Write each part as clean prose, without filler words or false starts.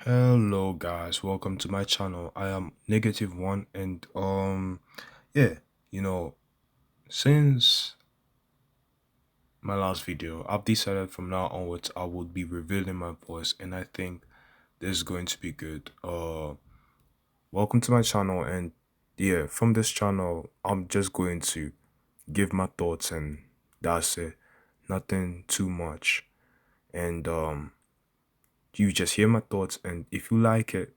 Hello guys, welcome to my channel. I am negative one and yeah, you know, since my last video, I've decided from now onwards I would be revealing my voice and I think this is going to be good. Welcome to my channel and yeah, from this channel I'm just going to give my thoughts and that's it. Nothing too much. And you just hear my thoughts and if you like it.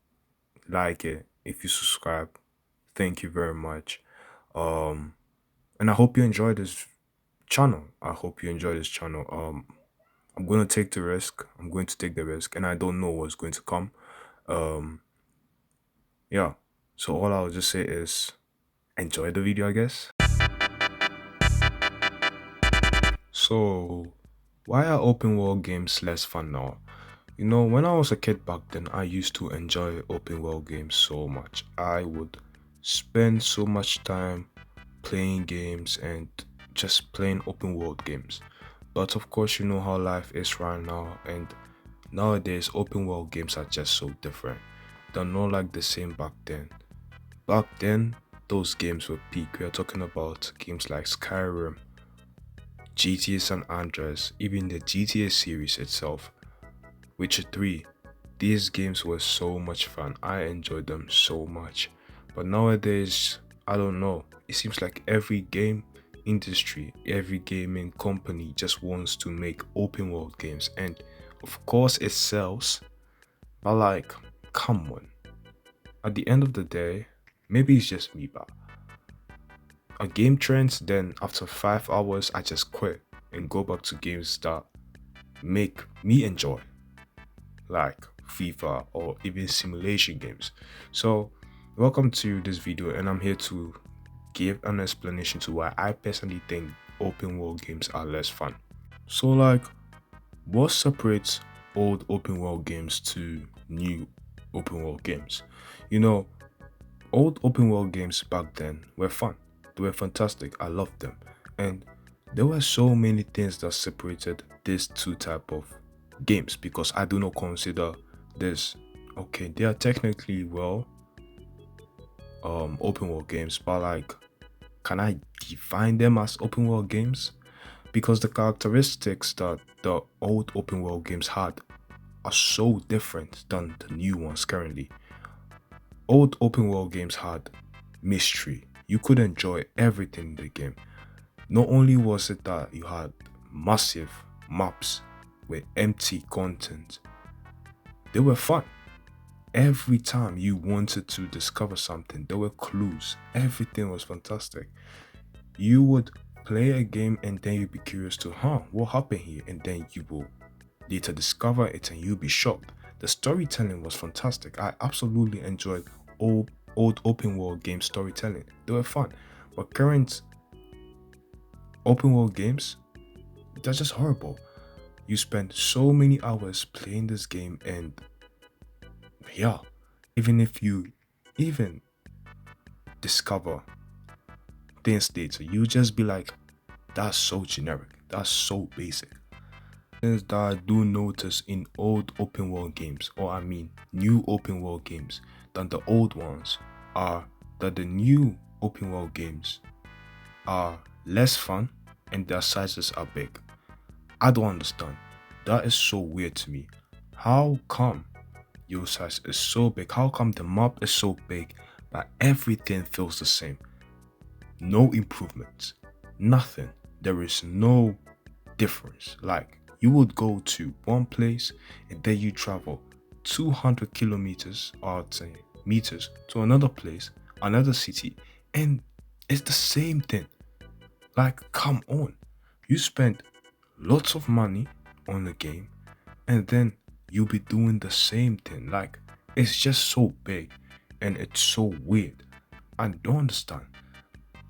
If you subscribe, thank you very much. Um, and I hope you enjoy this channel. I hope you enjoy this channel. I'm going to take the risk. I'm going to take the risk, and I don't know what's going to come. Um, yeah. So all I'll just say is enjoy the video, I guess. So, why are open world games less fun now? When I was a kid back then, I used to enjoy open world games so much. I would spend so much time playing games and just playing open world games. But of course, you know how life is right now, and nowadays, open world games are just so different. They're not like the same back then. Back then, those games were peak. We are talking about games like Skyrim, GTA San Andreas, even the GTA series itself. Witcher 3. These games were so much fun. I enjoyed them so much. But nowadays, I don't know. It seems like every game industry, every gaming company just wants to make open world games. And of course, it sells. But like, come on. At the end of the day, maybe it's just me, but a game trends, then after 5 hours, I just quit and go back to games that make me enjoy, like FIFA or even simulation games. So, welcome to this video, and I'm here to give an explanation to why I personally think open world games are less fun. So, like, what separates old open world games to new open world games? You know, old open world games back then were fun. They were fantastic. I loved them. And there were so many things that separated these two type of games because I do not consider this okay, they are technically open world games, but like can I define them as open world games? Because the characteristics that the old open world games had are so different than the new ones currently. Old open world games had mystery. You could enjoy everything in the game. Not only was it that you had massive maps with empty content, they were fun. Every time you wanted to discover something, there were clues. Everything was fantastic. You would play a game and then you'd be curious to, what happened here? And then you will later discover it and you'll be shocked. The storytelling was fantastic. I absolutely enjoyed old open world game storytelling. They were fun. But current open world games, they're just horrible. You spend so many hours playing this game and yeah, even if you even discover things later, you just be like, that's so generic, that's so basic. Things that I do notice in old open world games, or I mean new open world games, than the old ones are that the new open world games are less fun and their sizes are big. I don't understand. That is so weird to me. How come your size is so big? How come the map is so big but everything feels the same? No improvements. Nothing. There is no difference. Like you would go to one place and then you travel 200 kilometers or say meters to another place, another city, and it's the same thing. Like, come on. You spend lots of money on the game and then you'll be doing the same thing. Like, it's just so big and it's so weird. I don't understand.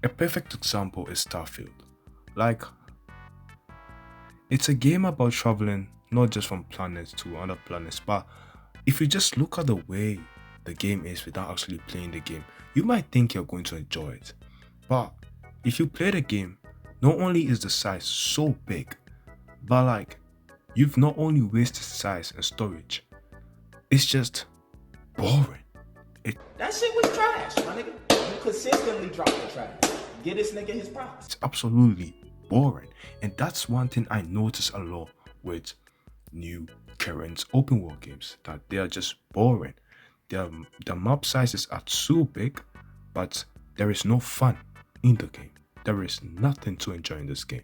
A perfect example is Starfield. Like, it's a game about traveling not just from planets to other planets, but if you just look at the way the game is without actually playing the game, you might think you're going to enjoy it. But if you play the game, not only is the size so big, but like you've not only wasted size and storage, It's just boring. That shit was trash, my nigga. You consistently drop the trash. Get this nigga his props. It's absolutely boring. And that's one thing I notice a lot with new current open world games, that they are just boring. The map sizes are too big, but there is no fun in the game. There is nothing to enjoy in this game.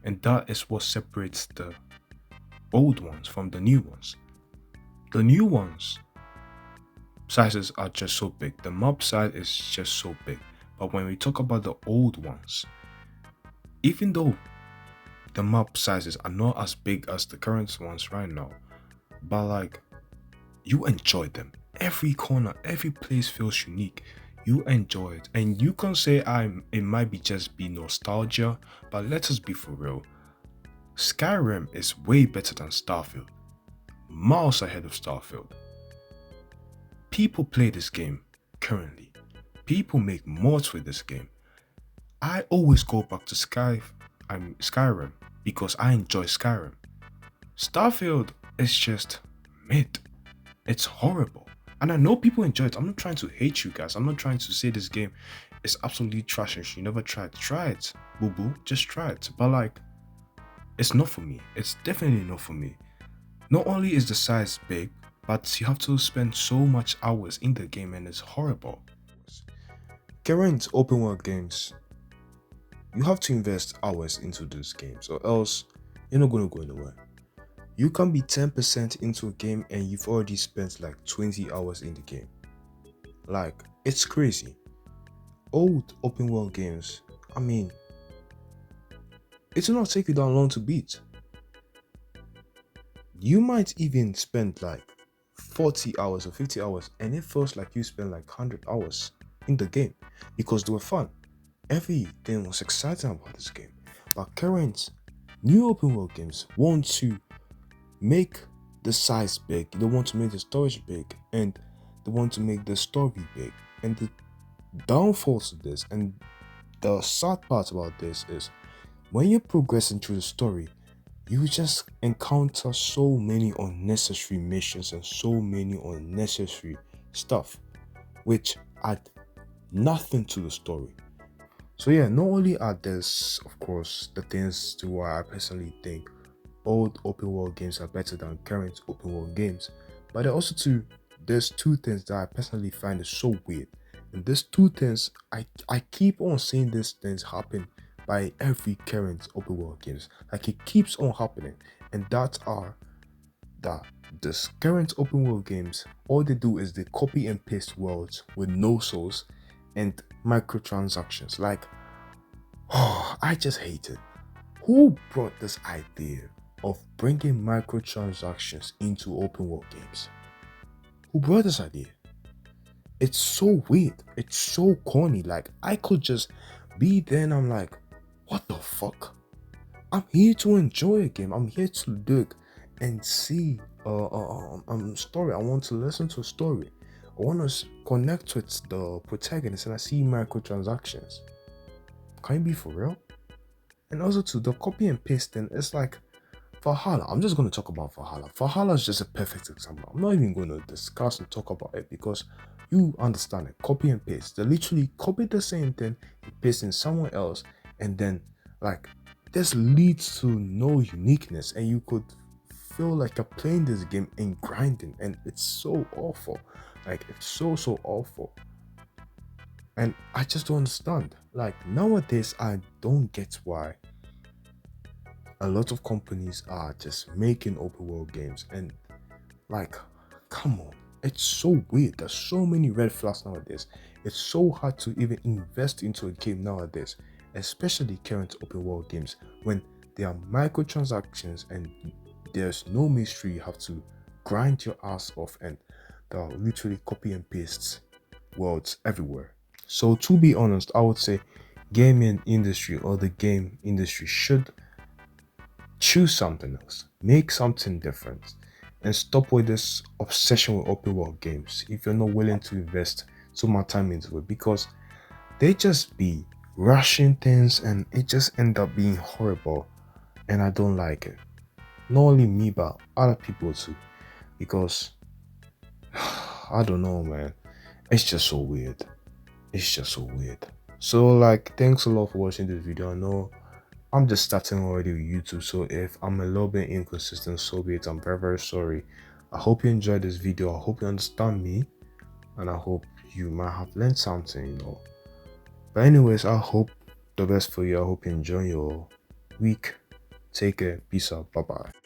And that is what separates the old ones from the new ones. The new ones sizes are just so big. The map size is just so big. But when we talk about the old ones, even though the map sizes are not as big as the current ones right now, but like, you enjoy them. Every corner, every place feels unique. You enjoy it. And you can say it might be just be nostalgia, but let us be for real. Skyrim is way better than Starfield. Miles ahead of Starfield. People play this game currently. People make mods with this game. I always go back to Skyrim because I enjoy Skyrim. Starfield is just mid. It's horrible. And I know people enjoy it. I'm not trying to hate you guys. I'm not trying to say this game is absolutely trash and you never try it. Try it, boo boo. Just try it. But like, it's not for me. It's definitely not for me. Not only is the size big, but you have to spend so much hours in the game and it's horrible. Current open world games, you have to invest hours into those games or else you're not going to go anywhere. You can be 10% into a game and you've already spent like 20 hours in the game. Like, it's crazy. Old open world games, I mean, it will not take you that long to beat. You might even spend like 40 hours or 50 hours and it feels like you spent like 100 hours in the game because they were fun. Everything was exciting about this game. But current new open world games want to make the size big, they want to make the storage big, and they want to make the story big. And the downfall to this, and the sad part about this, is when you're progressing through the story, you just encounter so many unnecessary missions and so many unnecessary stuff which add nothing to the story. So yeah, not only are this, of course, the things to why I personally think old open world games are better than current open world games, but there's two things that I personally find is so weird. And these two things, I keep on seeing these things happen by every current open world games. Like, it keeps on happening. And that are that this current open world games, all they do is they copy and paste worlds with no souls and microtransactions. Like, oh, I just hate it. Who brought this idea of bringing microtransactions into open world games? Who brought this idea? It's so weird. It's so corny. Like, I could just be there and I'm like, what the fuck? I'm here to enjoy a game. I'm here to look and see a story. I want to listen to a story. I want to connect with the protagonist and I see microtransactions. Can you be for real? And also to the copy and paste thing, it's like Valhalla. I'm just going to talk about Valhalla. Valhalla is just a perfect example. I'm not even going to discuss and talk about it because you understand it. Copy and paste. They literally copy the same thing, paste in someone else, and then like this leads to no uniqueness, and you could feel like you're playing this game and grinding, and it's so awful. Like, it's so awful. And I just don't understand. Like, nowadays, I don't get why a lot of companies are just making open world games. And like, come on, it's so weird. There's so many red flags nowadays. It's so hard to even invest into a game nowadays, especially current open world games, when there are microtransactions and there's no mystery. You have to grind your ass off, and there are literally copy and paste worlds everywhere. So to be honest, I would say gaming industry or the game industry should choose something else, make something different, and stop with this obsession with open world games if you're not willing to invest so much time into it, because they just be rushing things and it just end up being horrible, and I don't like it. Not only me, but other people too. because I don't know, man. It's just so weird. It's just so weird. So like, thanks a lot for watching this video. I know I'm just starting already with YouTube, so if I'm a little bit inconsistent, so be it. I'm very, very sorry. I hope you enjoyed this video. I hope you understand me, and I hope you might have learned something, But anyways, I hope the best for you. I hope you enjoy your week. Take care. Peace out. Bye bye.